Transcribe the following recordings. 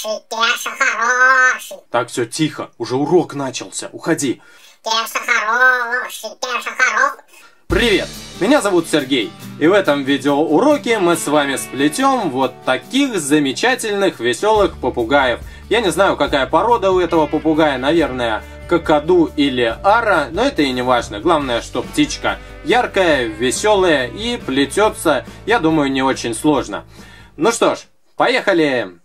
Кеша хороший. Так, все, тихо, уже урок начался, уходи. Кеша хороший, Кеша хороший. Привет, меня зовут Сергей, и в этом видеоуроке мы с вами сплетем вот таких замечательных веселых попугаев. Я не знаю, какая порода у этого попугая, наверное, какаду или ара, но это и не важно. Главное, что птичка яркая, веселая и плетется, я думаю, не очень сложно. Ну что ж, поехали!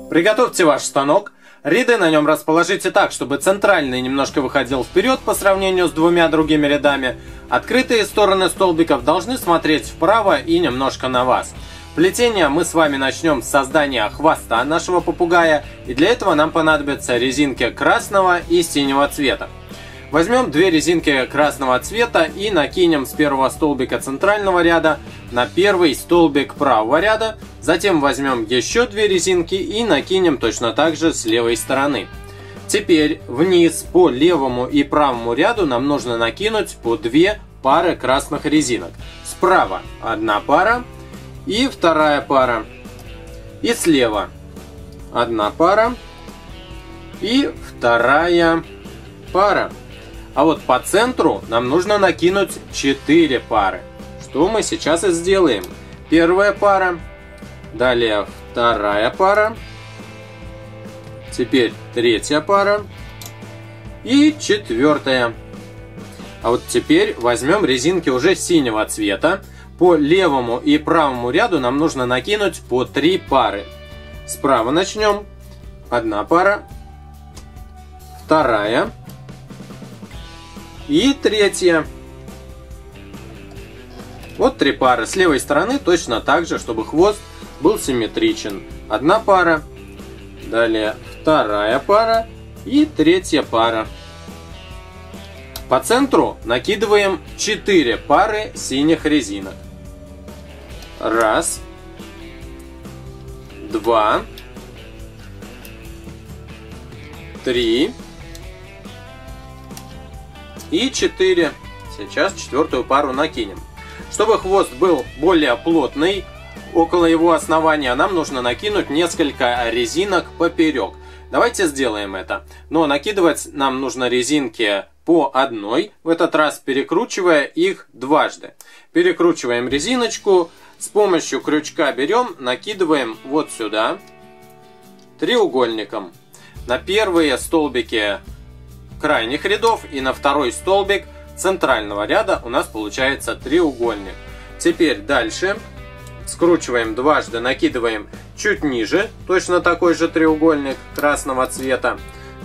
Приготовьте ваш станок. Ряды на нем расположите так, чтобы центральный немножко выходил вперед по сравнению с двумя другими рядами. Открытые стороны столбиков должны смотреть вправо и немножко на вас. Плетение мы с вами начнем с создания хвоста нашего попугая, и для этого нам понадобятся резинки красного и синего цвета. Возьмем две резинки красного цвета и накинем с первого столбика центрального ряда на первый столбик правого ряда. Затем возьмем еще две резинки и накинем точно так же с левой стороны. Теперь вниз по левому и правому ряду нам нужно накинуть по две пары красных резинок. Справа одна пара и вторая пара. И слева одна пара и вторая пара. А вот по центру нам нужно накинуть 4 пары, что мы сейчас и сделаем. Первая пара, далее вторая пара, теперь третья пара и четвертая. А вот теперь возьмем резинки уже синего цвета. По левому и правому ряду нам нужно накинуть по 3 пары. Справа начнем. Одна пара, вторая и третья. Вот 3 пары. С левой стороны точно так же, чтобы хвост был симметричен. Одна пара, далее вторая пара и третья пара. По центру накидываем 4 пары синих резинок. Раз, два, три и 4. Сейчас четвертую пару накинем. Чтобы хвост был более плотный, около его основания нам нужно накинуть несколько резинок поперек. Давайте сделаем это. Но накидывать нам нужно резинки по одной, в этот раз перекручивая их дважды. Перекручиваем резиночку, с помощью крючка берем, накидываем вот сюда треугольником на первые столбики крайних рядов и на второй столбик центрального ряда у нас получается треугольник. Теперь дальше скручиваем дважды, накидываем чуть ниже точно такой же треугольник красного цвета.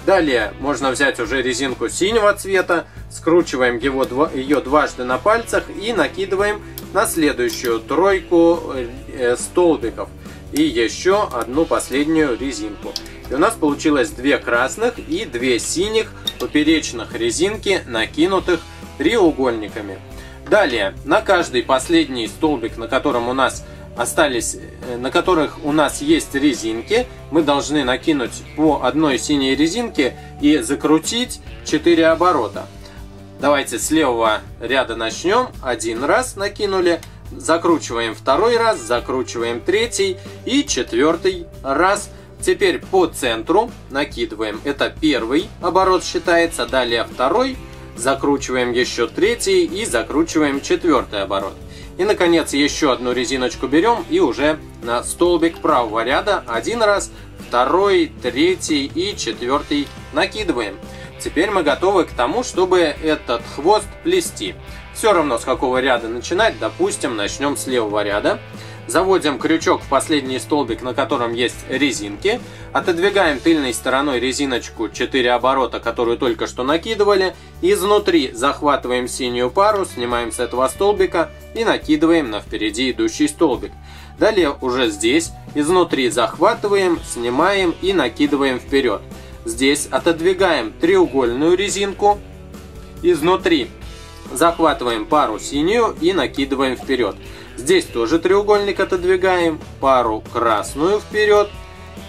Далее можно взять уже резинку синего цвета, скручиваем ее дважды на пальцах и накидываем на следующую тройку столбиков. И еще одну последнюю резинку. И у нас получилось 2 красных и 2 синих поперечных резинки, накинутых треугольниками. Далее на каждый последний столбик, на которых у нас есть резинки, мы должны накинуть по одной синей резинке и закрутить 4 оборота. Давайте с левого ряда начнем. Один раз накинули, закручиваем второй раз, закручиваем третий и четвертый раз. Теперь по центру накидываем, это первый оборот считается, далее второй, закручиваем еще третий и закручиваем четвертый оборот. И наконец еще одну резиночку берем и уже на столбик правого ряда один раз, второй, третий и четвертый накидываем. Теперь мы готовы к тому, чтобы этот хвост плести. Все равно с какого ряда начинать, допустим, начнем с левого ряда. Заводим крючок в последний столбик, на котором есть резинки. Отодвигаем тыльной стороной резиночку 4 оборота, которую только что накидывали. Изнутри захватываем синюю пару, снимаем с этого столбика и накидываем на впереди идущий столбик. Далее уже здесь изнутри захватываем, снимаем и накидываем вперед. Здесь отодвигаем треугольную резинку. Изнутри захватываем пару синюю и накидываем вперед. Здесь тоже треугольник отодвигаем, пару красную вперед.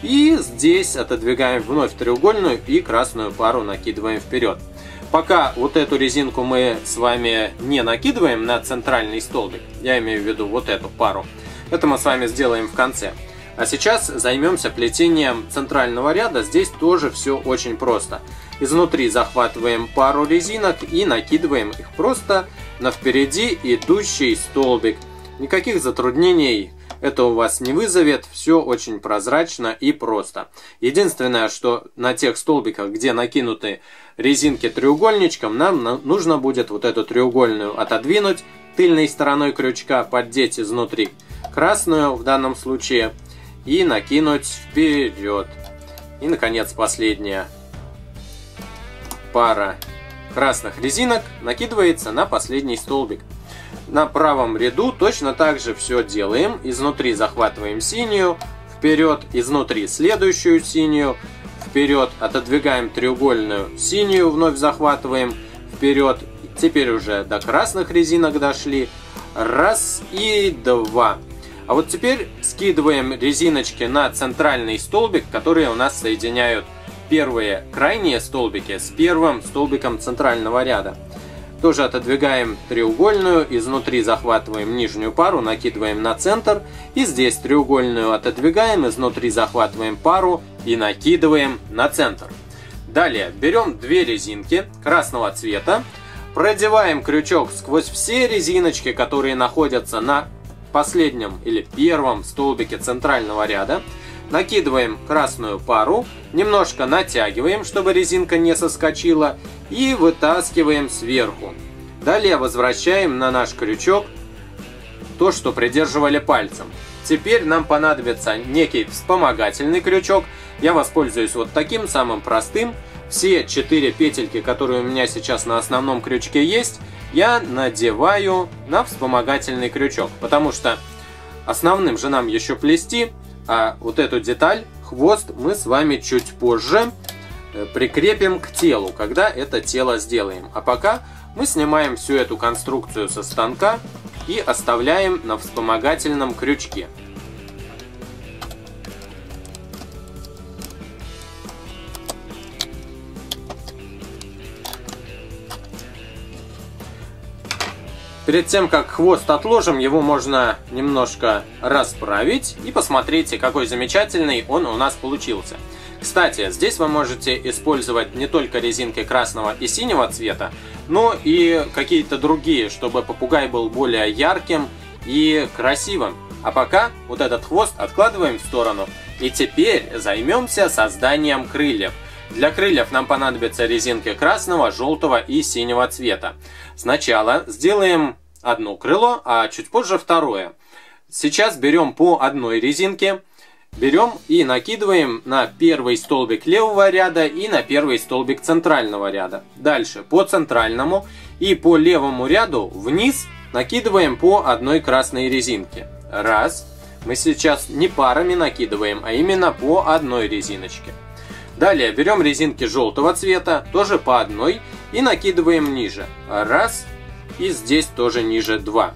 И здесь отодвигаем вновь треугольную и красную пару накидываем вперед. Пока вот эту резинку мы с вами не накидываем на центральный столбик, я имею в виду вот эту пару, это мы с вами сделаем в конце. А сейчас займемся плетением центрального ряда. Здесь тоже все очень просто. Изнутри захватываем пару резинок и накидываем их просто на впереди идущий столбик. Никаких затруднений это у вас не вызовет, все очень прозрачно и просто. Единственное, что на тех столбиках, где накинуты резинки треугольничком, нам нужно будет вот эту треугольную отодвинуть тыльной стороной крючка, поддеть изнутри красную в данном случае и накинуть вперед. И, наконец, последняя пара красных резинок накидывается на последний столбик. На правом ряду точно так же все делаем. Изнутри захватываем синюю, вперед, изнутри следующую синюю, вперед, отодвигаем треугольную синюю, вновь захватываем, вперед. Теперь уже до красных резинок дошли. Раз и два. А вот теперь скидываем резиночки на центральный столбик, которые у нас соединяют первые крайние столбики с первым столбиком центрального ряда. Тоже отодвигаем треугольную, изнутри захватываем нижнюю пару, накидываем на центр. И здесь треугольную отодвигаем, изнутри захватываем пару и накидываем на центр. Далее берем две резинки красного цвета, продеваем крючок сквозь все резиночки, которые находятся на последнем или первом столбике центрального ряда. Накидываем красную пару, немножко натягиваем, чтобы резинка не соскочила, и вытаскиваем сверху. Далее возвращаем на наш крючок то, что придерживали пальцем. Теперь нам понадобится некий вспомогательный крючок. Я воспользуюсь вот таким самым простым. Все 4 петельки, которые у меня сейчас на основном крючке есть, я надеваю на вспомогательный крючок, потому что основным же нам еще плести. А вот эту деталь, хвост, мы с вами чуть позже прикрепим к телу, когда это тело сделаем. А пока мы снимаем всю эту конструкцию со станка и оставляем на вспомогательном крючке. Перед тем, как хвост отложим, его можно немножко расправить и посмотрите, какой замечательный он у нас получился. Кстати, здесь вы можете использовать не только резинки красного и синего цвета, но и какие-то другие, чтобы попугай был более ярким и красивым. А пока вот этот хвост откладываем в сторону. И теперь займемся созданием крыльев. Для крыльев нам понадобятся резинки красного, желтого и синего цвета. Сначала сделаем одно крыло, а чуть позже второе. Сейчас берем по одной резинке, берем и накидываем на первый столбик левого ряда и на первый столбик центрального ряда. Дальше по центральному и по левому ряду вниз накидываем по одной красной резинке. Раз. Мы сейчас не парами накидываем, а именно по одной резиночке. Далее берем резинки желтого цвета, тоже по одной, и накидываем ниже. Раз. И здесь тоже ниже 2.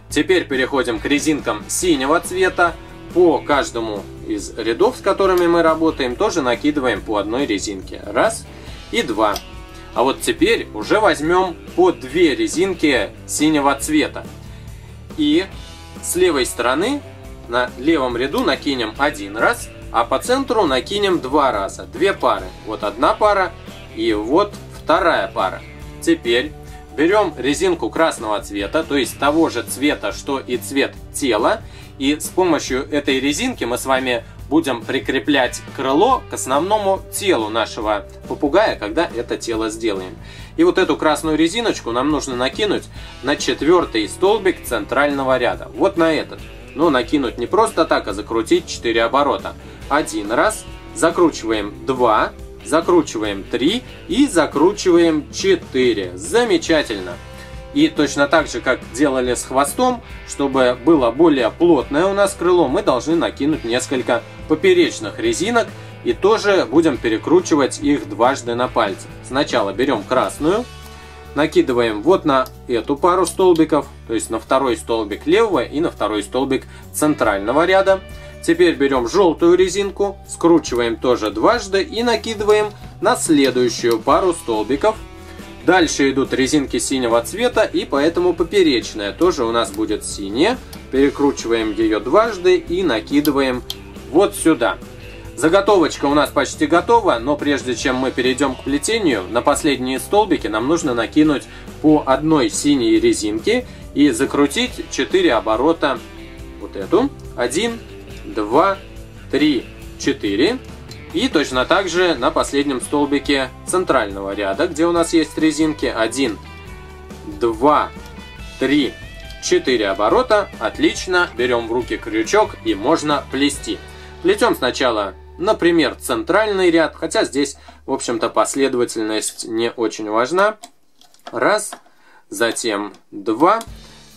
Теперь переходим к резинкам синего цвета. По каждому из рядов, с которыми мы работаем, тоже накидываем по одной резинке. Раз и 2. А вот теперь уже возьмем по 2 резинки синего цвета. И с левой стороны на левом ряду накинем 1 раз, а по центру накинем 2 раза. 2 пары. Вот одна пара и вот вторая пара. Теперь берем резинку красного цвета, то есть того же цвета, что и цвет тела. И с помощью этой резинки мы с вами будем прикреплять крыло к основному телу нашего попугая, когда это тело сделаем. И вот эту красную резиночку нам нужно накинуть на 4-й столбик центрального ряда. Вот на этот. Но накинуть не просто так, а закрутить 4 оборота. 1 раз, закручиваем 2, закручиваем 3 и закручиваем 4. Замечательно! И точно так же, как делали с хвостом, чтобы было более плотное у нас крыло, мы должны накинуть несколько поперечных резинок и тоже будем перекручивать их дважды на пальце. Сначала берем красную, накидываем вот на эту пару столбиков, то есть на второй столбик левого и на второй столбик центрального ряда. Теперь берем желтую резинку, скручиваем тоже дважды и накидываем на следующую пару столбиков. Дальше идут резинки синего цвета, и поэтому поперечная тоже у нас будет синяя. Перекручиваем ее дважды и накидываем вот сюда. Заготовочка у нас почти готова, но прежде чем мы перейдем к плетению, на последние столбики нам нужно накинуть по одной синей резинке и закрутить 4 оборота вот эту. 1, 2, 3, 4. И точно так же на последнем столбике центрального ряда, где у нас есть резинки. 1, 2, 3, 4 оборота. Отлично. Берем в руки крючок и можно плести. Плетем сначала, например, центральный ряд, хотя здесь, в общем-то, последовательность не очень важна. Раз, затем 2.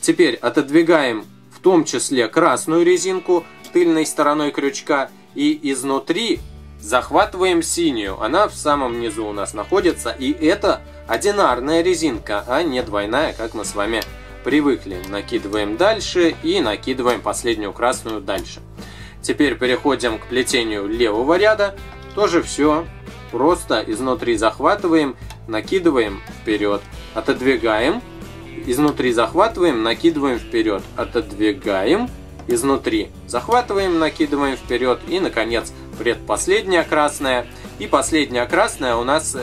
Теперь отодвигаем в том числе красную резинку тыльной стороной крючка и изнутри захватываем синюю. Она в самом низу у нас находится, и это одинарная резинка, а не двойная, как мы с вами привыкли. Накидываем дальше и накидываем последнюю красную дальше. Теперь переходим к плетению левого ряда. Тоже все просто изнутри захватываем, накидываем вперед, отодвигаем, изнутри захватываем, накидываем вперед, отодвигаем, изнутри захватываем, накидываем вперед и, наконец, предпоследняя красная. И последняя красная у нас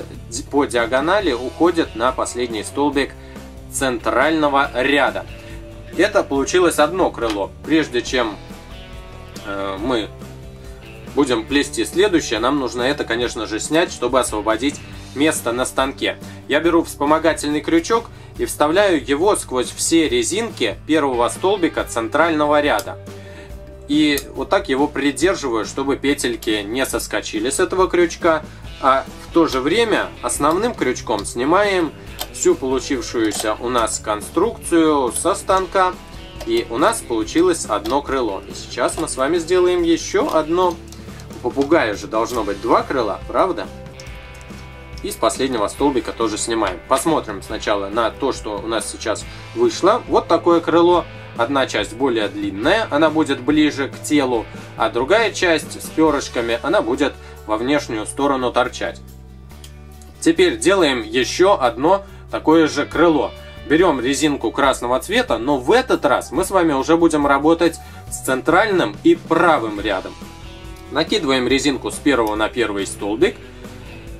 по диагонали уходит на последний столбик центрального ряда. Это получилось одно крыло. Прежде чем мы будем плести следующее, нам нужно это, конечно же, снять, чтобы освободить место на станке. Я беру вспомогательный крючок и вставляю его сквозь все резинки первого столбика центрального ряда. И вот так его придерживаю, чтобы петельки не соскочили с этого крючка. А в то же время основным крючком снимаем всю получившуюся у нас конструкцию со станка. И у нас получилось одно крыло. И сейчас мы с вами сделаем еще одно. У попугая же должно быть 2 крыла, правда? И с последнего столбика тоже снимаем. Посмотрим сначала на то, что у нас сейчас вышло. Вот такое крыло. Одна часть более длинная, она будет ближе к телу, а другая часть с перышками, она будет во внешнюю сторону торчать. Теперь делаем еще одно такое же крыло. Берем резинку красного цвета, но в этот раз мы с вами уже будем работать с центральным и правым рядом. Накидываем резинку с первого на первый столбик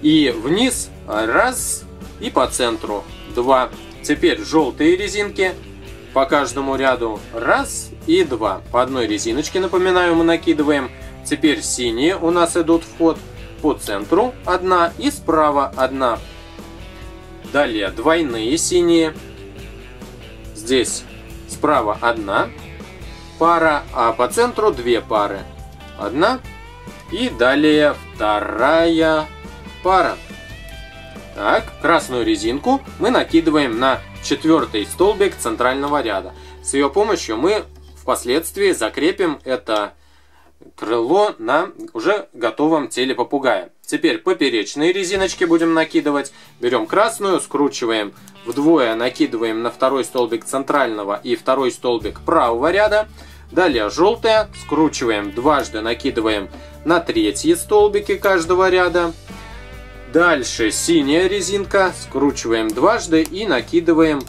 и вниз раз и по центру 2. Теперь желтые резинки по каждому ряду раз и 2. По одной резиночке, напоминаю, мы накидываем. Теперь синие у нас идут в ход по центру 1 и справа 1. Далее двойные синие. Здесь справа 1 пара, а по центру 2 пары. 1 и далее 2 пара. Так, красную резинку мы накидываем на 4-й столбик центрального ряда. С ее помощью мы впоследствии закрепим это крыло на уже готовом теле попугая. Теперь поперечные резиночки будем накидывать. Берем красную, скручиваем вдвое, накидываем на 2-й столбик центрального и 2-й столбик правого ряда. Далее желтая, скручиваем дважды, накидываем на 3-й столбики каждого ряда. Дальше синяя резинка, скручиваем дважды и накидываем,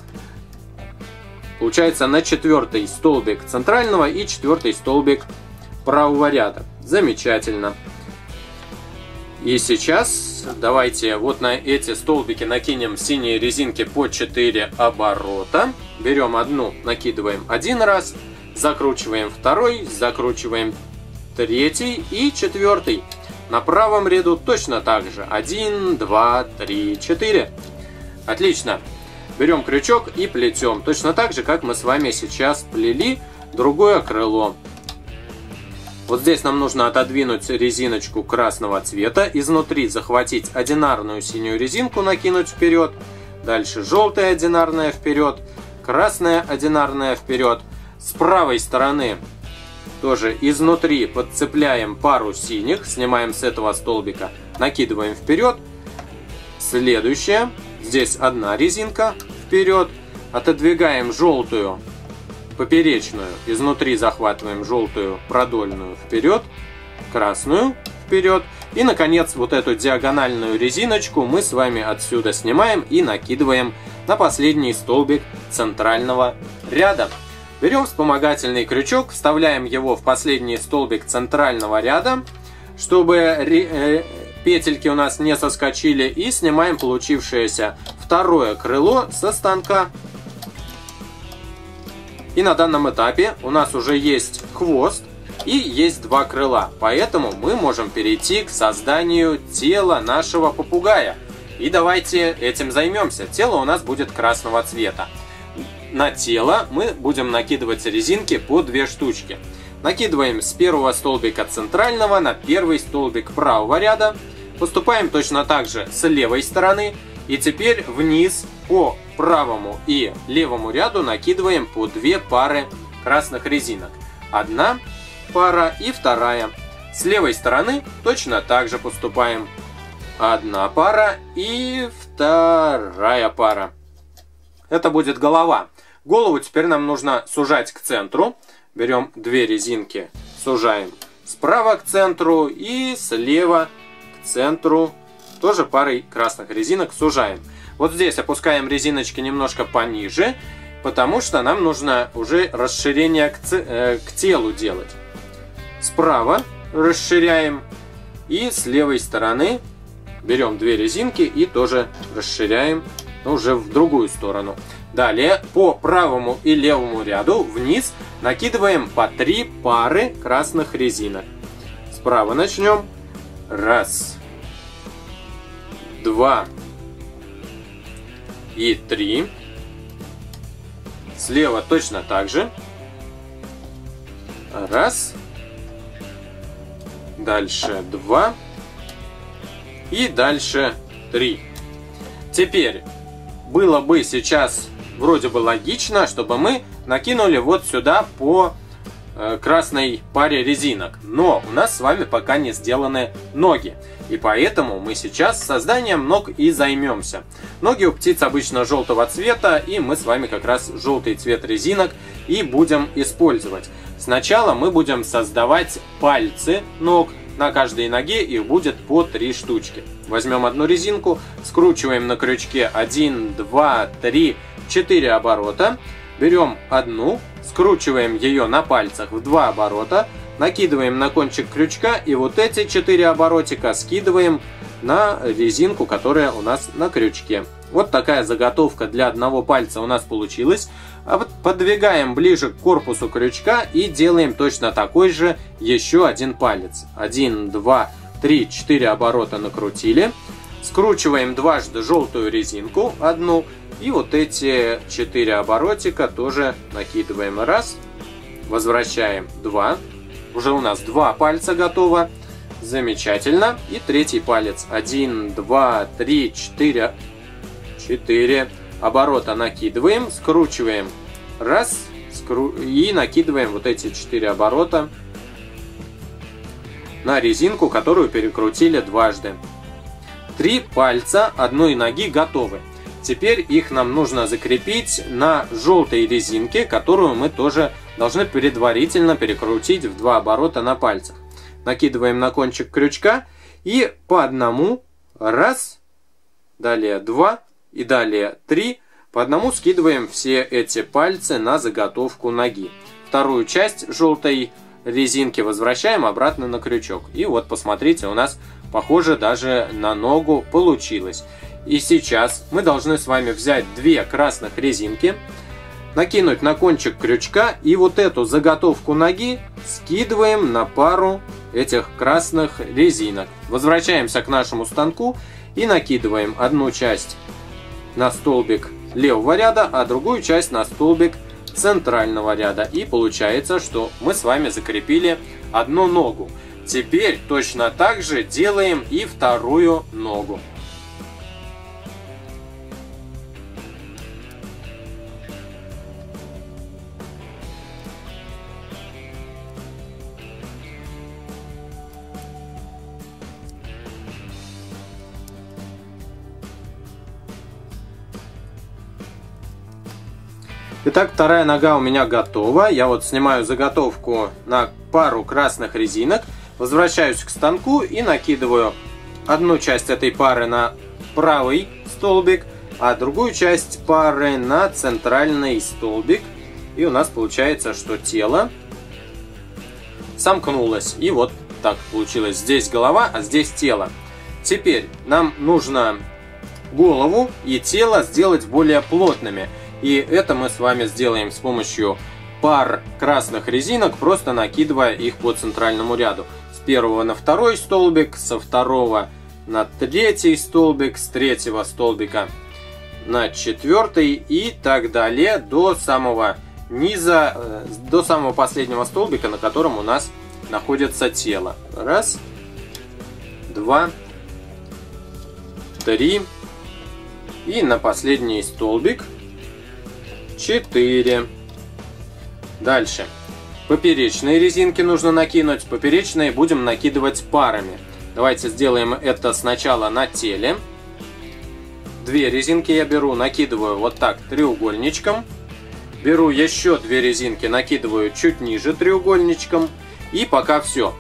получается, на 4-й столбик центрального и 4-й столбик правого ряда. Замечательно. И сейчас давайте вот на эти столбики накинем синие резинки по 4 оборота. Берем одну, накидываем 1 раз, закручиваем 2-й, закручиваем 3-й и 4-й. На правом ряду точно так же. 1, 2, 3, 4. Отлично. Берем крючок и плетем. Точно так же, как мы с вами сейчас плели другое крыло. Вот здесь нам нужно отодвинуть резиночку красного цвета. Изнутри захватить одинарную синюю резинку, накинуть вперед. Дальше желтая одинарная вперед. Красная одинарная вперед. С правой стороны тоже изнутри подцепляем пару синих, снимаем с этого столбика, накидываем вперед. Следующая, здесь одна резинка вперед, отодвигаем желтую поперечную, изнутри захватываем желтую продольную вперед, красную вперед И, наконец, вот эту диагональную резиночку мы с вами отсюда снимаем и накидываем на последний столбик центрального ряда. Берем вспомогательный крючок, вставляем его в последний столбик центрального ряда, чтобы петельки у нас не соскочили, и снимаем получившееся второе крыло со станка. И на данном этапе у нас уже есть хвост и есть два крыла, поэтому мы можем перейти к созданию тела нашего попугая. И давайте этим займемся. Тело у нас будет красного цвета. На тело мы будем накидывать резинки по 2 штучки. Накидываем с первого столбика центрального на первый столбик правого ряда. Поступаем точно так же с левой стороны. И теперь вниз по правому и левому ряду накидываем по 2 пары красных резинок. Одна пара и вторая. С левой стороны точно так же поступаем. Одна пара и вторая пара. Это будет голова. Голову теперь нам нужно сужать к центру. Берем 2 резинки, сужаем справа к центру и слева к центру. Тоже парой красных резинок сужаем. Вот здесь опускаем резиночки немножко пониже, потому что нам нужно уже расширение к телу делать. Справа расширяем и с левой стороны берем 2 резинки и тоже расширяем, но уже в другую сторону. Далее по правому и левому ряду вниз накидываем по 3 пары красных резинок. Справа начнем. 1, 2 и 3. Слева точно так же. 1. Дальше 2. И дальше 3. Теперь было бы сейчас вроде бы логично, чтобы мы накинули вот сюда по красной паре резинок. Но у нас с вами пока не сделаны ноги. И поэтому мы сейчас созданием ног и займемся. Ноги у птиц обычно желтого цвета, и мы с вами как раз желтый цвет резинок и будем использовать. Сначала мы будем создавать пальцы ног. На каждой ноге их будет по 3 штучки. Возьмем одну резинку, скручиваем на крючке 1, 2, 3, 4 оборота. Берем одну, скручиваем ее на пальцах в 2 оборота, накидываем на кончик крючка и вот эти 4 оборотика скидываем на резинку, которая у нас на крючке. Вот такая заготовка для одного пальца у нас получилась. Подвигаем ближе к корпусу крючка и делаем точно такой же еще один палец. 1, 2, 3, 4 оборота накрутили. Скручиваем дважды желтую резинку, одну. И вот эти 4 оборотика тоже накидываем. 1. Возвращаем 2. Уже у нас 2 пальца готово. Замечательно. И 3 палец. 1, 2, 3, 4. 4 оборота накидываем, скручиваем 1 и накидываем вот эти 4 оборота на резинку, которую перекрутили дважды. 3 пальца одной ноги готовы. Теперь их нам нужно закрепить на желтой резинке, которую мы тоже должны предварительно перекрутить в 2 оборота на пальцах. Накидываем на кончик крючка и по одному 1, далее 2 и далее 3. По одному скидываем все эти пальцы на заготовку ноги. Вторую часть желтой резинки возвращаем обратно на крючок. И вот посмотрите, у нас похоже даже на ногу получилось. И сейчас мы должны с вами взять 2 красных резинки, накинуть на кончик крючка и вот эту заготовку ноги скидываем на пару этих красных резинок. Возвращаемся к нашему станку и накидываем одну часть на столбик левого ряда, а другую часть на столбик центрального ряда. И получается, что мы с вами закрепили одну ногу. Теперь точно так же делаем и вторую ногу. Итак, вторая нога у меня готова. Я вот снимаю заготовку на пару красных резинок. Возвращаюсь к станку и накидываю одну часть этой пары на правый столбик, а другую часть пары на центральный столбик. И у нас получается, что тело сомкнулось. И вот так получилось. Здесь голова, а здесь тело. Теперь нам нужно голову и тело сделать более плотными. И это мы с вами сделаем с помощью пар красных резинок, просто накидывая их по центральному ряду. С первого на второй столбик, со второго на третий столбик, с третьего столбика на четвертый и так далее до самого низа, до самого последнего столбика, на котором у нас находится тело. Раз, два, три и на последний столбик 4. Дальше. Поперечные резинки нужно накинуть. Поперечные будем накидывать парами. Давайте сделаем это сначала на теле. 2 резинки я беру, накидываю вот так треугольничком. Беру еще 2 резинки, накидываю чуть ниже треугольничком. И пока все.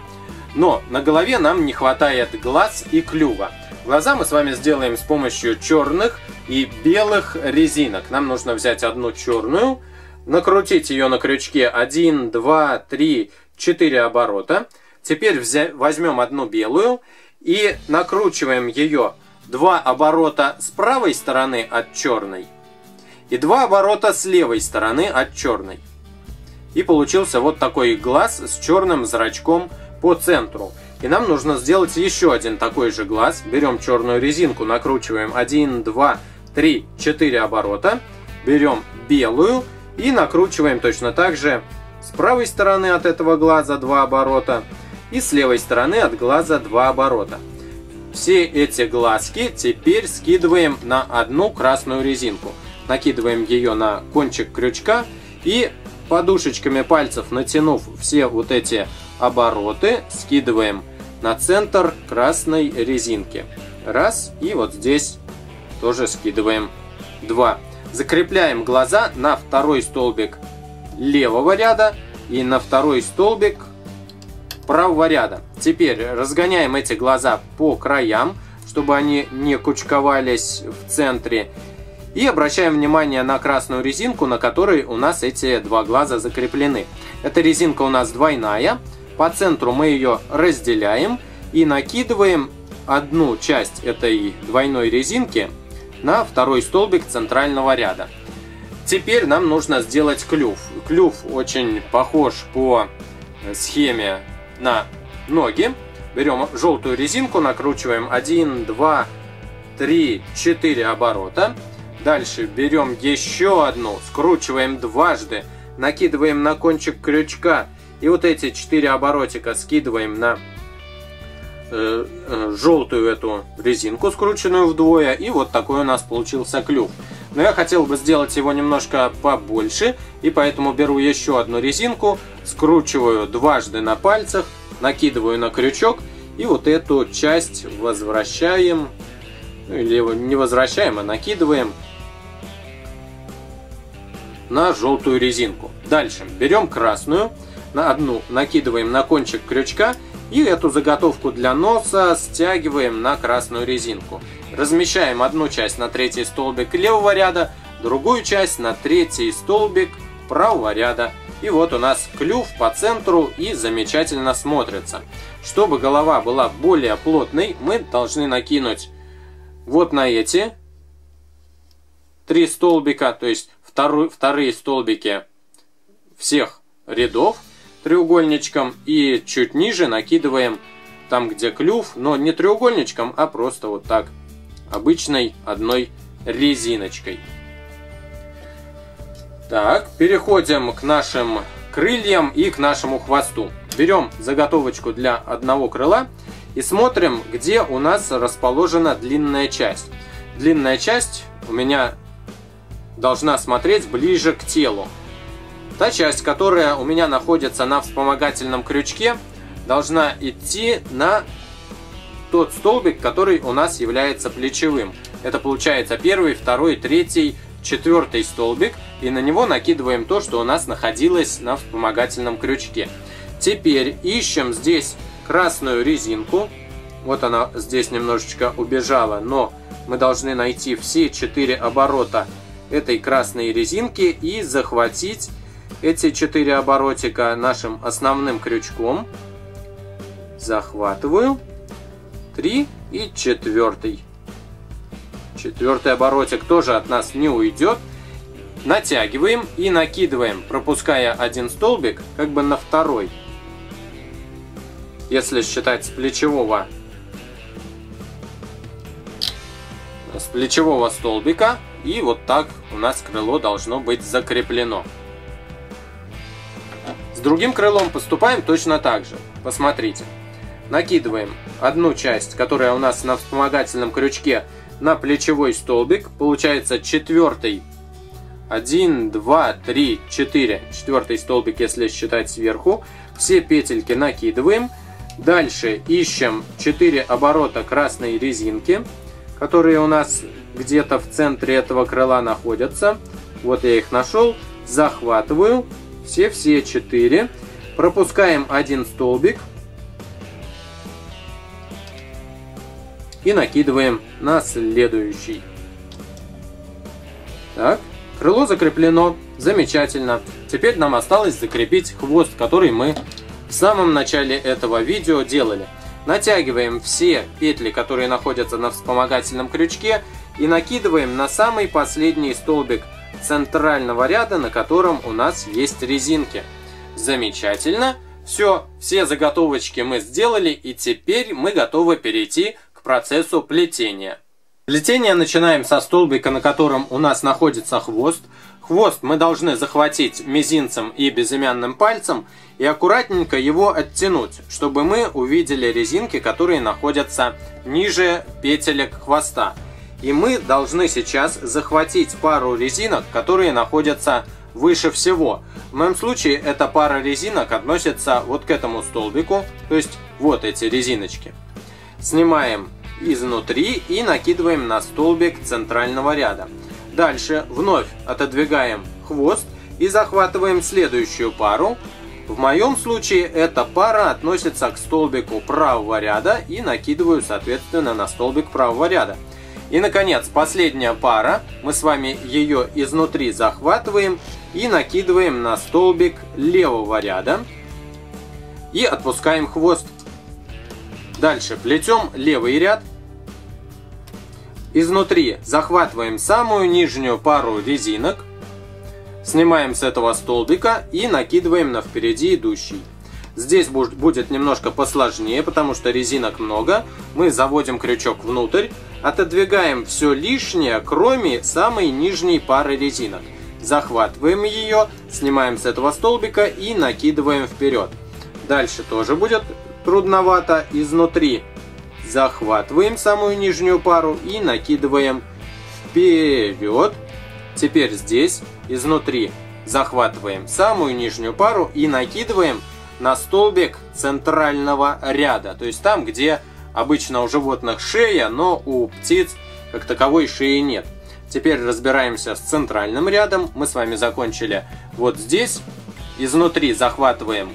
Но на голове нам не хватает глаз и клюва. Глаза мы с вами сделаем с помощью черных и белых резинок. Нам нужно взять одну черную, накрутить ее на крючке 1, 2, 3, 4 оборота. Теперь возьмем одну белую и накручиваем ее 2 оборота с правой стороны от черной и 2 оборота с левой стороны от черной. И получился вот такой глаз с черным зрачком по центру. И нам нужно сделать еще один такой же глаз. Берем черную резинку, накручиваем 1, 2, 3, 4 оборота. Берем белую и накручиваем точно так же с правой стороны от этого глаза 2 оборота и с левой стороны от глаза 2 оборота. Все эти глазки теперь скидываем на одну красную резинку. Накидываем ее на кончик крючка и подушечками пальцев, натянув все вот эти обороты, скидываем на центр красной резинки. Раз, и вот здесь тоже скидываем 2. Закрепляем глаза на второй столбик левого ряда и на второй столбик правого ряда. Теперь разгоняем эти глаза по краям, чтобы они не кучковались в центре. И обращаем внимание на красную резинку, на которой у нас эти 2 глаза закреплены. Эта резинка у нас двойная. По центру мы ее разделяем и накидываем одну часть этой двойной резинки на второй столбик центрального ряда. Теперь нам нужно сделать клюв. Клюв очень похож по схеме на ноги. Берем желтую резинку, накручиваем 1, 2, 3, 4 оборота. Дальше берем еще одну, скручиваем дважды, накидываем на кончик крючка. И вот эти 4 оборотика скидываем на желтую эту резинку, скрученную вдвое. И вот такой у нас получился клюв. Но я хотел бы сделать его немножко побольше. И поэтому беру еще одну резинку, скручиваю дважды на пальцах, накидываю на крючок. И вот эту часть возвращаем. Или не возвращаем, а накидываем на желтую резинку. Дальше берем красную, на одну накидываем на кончик крючка и эту заготовку для носа стягиваем на красную резинку. Размещаем одну часть на третий столбик левого ряда, другую часть на третий столбик правого ряда. И вот у нас клюв по центру и замечательно смотрится. Чтобы голова была более плотной, мы должны накинуть вот на эти 3 столбика, то есть вторые столбики всех рядов треугольничком, и чуть ниже накидываем там, где клюв, но не треугольничком, а просто вот так, обычной одной резиночкой. Так, переходим к нашим крыльям и к нашему хвосту. Берем заготовочку для одного крыла и смотрим, где у нас расположена длинная часть. Длинная часть у меня должна смотреть ближе к телу. Та часть, которая у меня находится на вспомогательном крючке, должна идти на тот столбик, который у нас является плечевым. Это получается 1, 2, 3, 4 столбик. И на него накидываем то, что у нас находилось на вспомогательном крючке. Теперь ищем здесь красную резинку. Вот она здесь немножечко убежала, но мы должны найти все 4 оборота этой красной резинки и захватить эти 4 оборотика нашим основным крючком. Захватываю. 3 и 4. 4-й оборотик тоже от нас не уйдет. Натягиваем и накидываем, пропуская один столбик как бы на второй. Если считать с плечевого столбика, и вот так у нас крыло должно быть закреплено. С другим крылом поступаем точно так же. Посмотрите. Накидываем одну часть, которая у нас на вспомогательном крючке, на плечевой столбик. Получается 4-й. 1, 2, 3, 4. 4-й столбик, если считать сверху. Все петельки накидываем. Дальше ищем 4 оборота красной резинки, которые у нас где-то в центре этого крыла находятся. Вот я их нашел. Захватываю все 4. Пропускаем один столбик. И накидываем на следующий. Так, крыло закреплено. Замечательно. Теперь нам осталось закрепить хвост, который мы в самом начале этого видео делали. Натягиваем все петли, которые находятся на вспомогательном крючке, и накидываем на самый последний столбик центрального ряда, на котором у нас есть резинки. Замечательно. Все заготовочки мы сделали, и теперь мы готовы перейти к процессу плетения. Плетение начинаем со столбика, на котором у нас находится хвост. Хвост мы должны захватить мизинцем и безымянным пальцем и аккуратненько его оттянуть, чтобы мы увидели резинки, которые находятся ниже петелек хвоста. И мы должны сейчас захватить пару резинок, которые находятся выше всего. В моем случае эта пара резинок относится вот к этому столбику, то есть вот эти резиночки. Снимаем изнутри и накидываем на столбик центрального ряда. Дальше вновь отодвигаем хвост и захватываем следующую пару. В моем случае эта пара относится к столбику правого ряда и накидываю соответственно на столбик правого ряда. И наконец последняя пара, мы с вами ее изнутри захватываем и накидываем на столбик левого ряда и отпускаем хвост. Дальше плетем левый ряд. Изнутри захватываем самую нижнюю пару резинок. Снимаем с этого столбика и накидываем на впереди идущий. Здесь будет немножко посложнее, потому что резинок много. Мы заводим крючок внутрь, отодвигаем все лишнее, кроме самой нижней пары резинок. Захватываем ее, снимаем с этого столбика и накидываем вперед. Дальше тоже будет трудновато. Изнутри захватываем самую нижнюю пару и накидываем вперед. Теперь здесь изнутри захватываем самую нижнюю пару и накидываем на столбик центрального ряда. То есть там, где обычно у животных шея, но у птиц как таковой шеи нет. Теперь разбираемся с центральным рядом. Мы с вами закончили вот здесь. Изнутри захватываем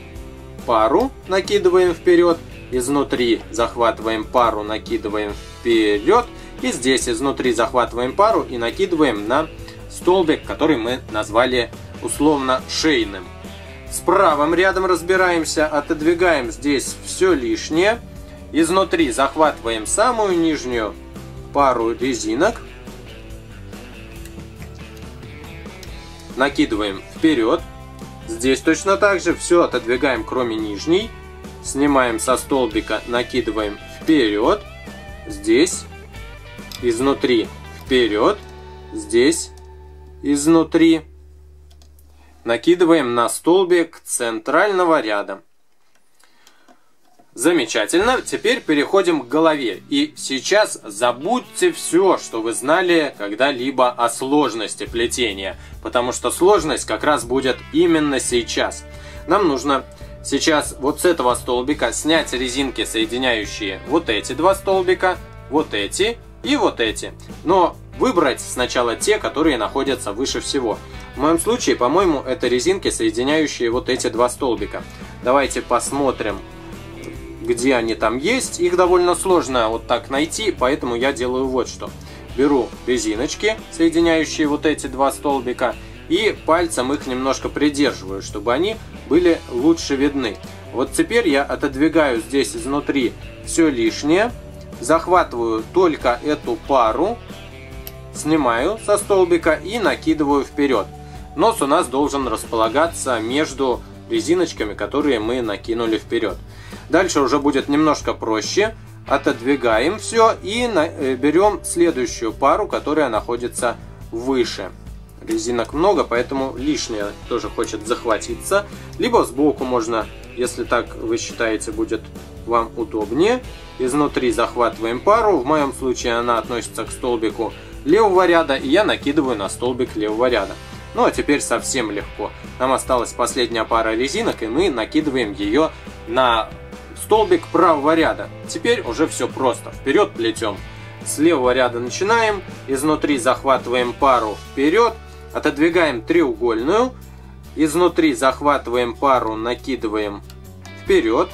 пару, накидываем вперед. Изнутри захватываем пару, накидываем вперед. И здесь изнутри захватываем пару и накидываем на столбик, который мы назвали условно шейным. С правым рядом разбираемся. Отодвигаем здесь все лишнее. Изнутри захватываем самую нижнюю пару резинок. Накидываем вперед. Здесь точно так же все отодвигаем, кроме нижней. Снимаем со столбика, накидываем вперед. Здесь изнутри вперед. Здесь изнутри накидываем на столбик центрального ряда. Замечательно. Теперь переходим к голове. И сейчас забудьте все, что вы знали когда-либо о сложности плетения. Потому что сложность как раз будет именно сейчас. Нам нужно сейчас вот с этого столбика снять резинки, соединяющие вот эти два столбика, вот эти и вот эти. Но выбрать сначала те, которые находятся выше всего. В моем случае, по-моему, это резинки, соединяющие вот эти два столбика. Давайте посмотрим где они там есть. Их довольно сложно вот так найти, поэтому я делаю вот что. Беру резиночки, соединяющие вот эти два столбика, и пальцем их немножко придерживаю, чтобы они были лучше видны. Вот теперь я отодвигаю здесь изнутри все лишнее, захватываю только эту пару, снимаю со столбика и накидываю вперед. Нос у нас должен располагаться между резиночками, которые мы накинули вперед. Дальше уже будет немножко проще. Отодвигаем все и берем следующую пару, которая находится выше. Резинок много, поэтому лишнее тоже хочет захватиться. Либо сбоку можно, если так вы считаете будет вам удобнее. Изнутри захватываем пару. В моем случае она относится к столбику левого ряда, и я накидываю на столбик левого ряда. Ну а теперь совсем легко. Нам осталась последняя пара резинок, и мы накидываем ее на столбик правого ряда. Теперь уже все просто. Вперед плетем. С левого ряда начинаем. Изнутри захватываем пару вперед. Отодвигаем треугольную. Изнутри захватываем пару, накидываем вперед.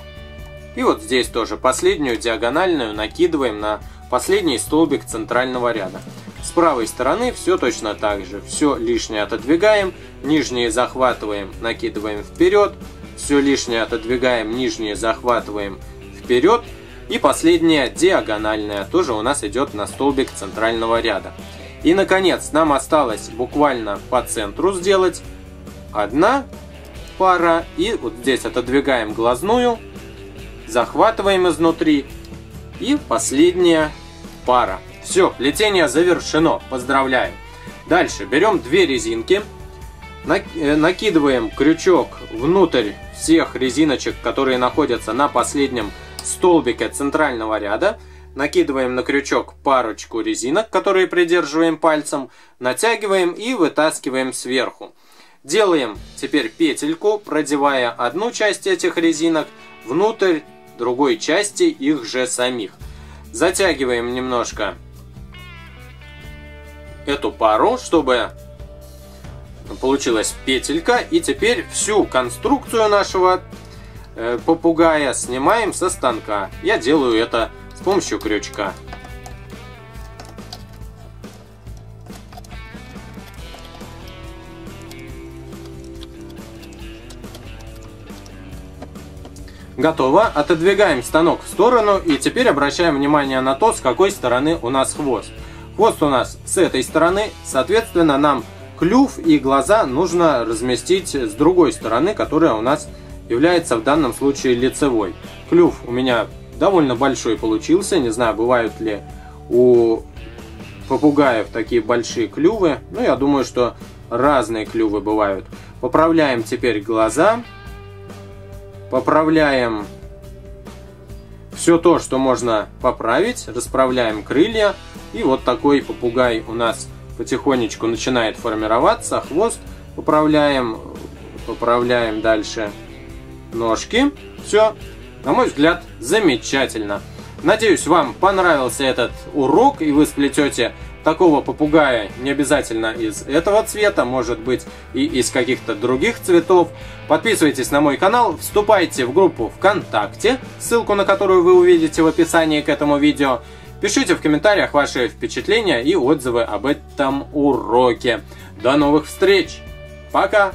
И вот здесь тоже последнюю диагональную накидываем на последний столбик центрального ряда. С правой стороны все точно так же. Все лишнее отодвигаем. Нижние захватываем, накидываем вперед. Все лишнее отодвигаем, нижние захватываем вперед. И последняя диагональная тоже у нас идет на столбик центрального ряда. И наконец нам осталось буквально по центру сделать одна пара. И вот здесь отодвигаем глазную, захватываем изнутри. И последняя пара. Все, плетение завершено. Поздравляю. Дальше берем две резинки. Накидываем крючок внутрь всех резиночек, которые находятся на последнем столбике центрального ряда. Накидываем на крючок парочку резинок, которые придерживаем пальцем, натягиваем и вытаскиваем сверху. Делаем теперь петельку, продевая одну часть этих резинок внутрь другой части их же самих. Затягиваем немножко эту пару, чтобы получилась петелька. И теперь всю конструкцию нашего попугая снимаем со станка. Я делаю это с помощью крючка. Готово. Отодвигаем станок в сторону и теперь обращаем внимание на то, с какой стороны у нас хвост. Хвост у нас с этой стороны, соответственно, нам клюв и глаза нужно разместить с другой стороны, которая у нас является в данном случае лицевой. Клюв у меня довольно большой получился, не знаю, бывают ли у попугаев такие большие клювы, но я думаю, что разные клювы бывают. Поправляем теперь глаза. Поправляем все то, что можно поправить. Расправляем крылья. И вот такой попугай у нас потихонечку начинает формироваться. Хвост поправляем. Поправляем дальше ножки. Все, на мой взгляд, замечательно. Надеюсь, вам понравился этот урок, и вы сплетете такого попугая, не обязательно из этого цвета, может быть и из каких-то других цветов. Подписывайтесь на мой канал, вступайте в группу ВКонтакте, ссылку на которую вы увидите в описании к этому видео. Пишите в комментариях ваши впечатления и отзывы об этом уроке. До новых встреч! Пока!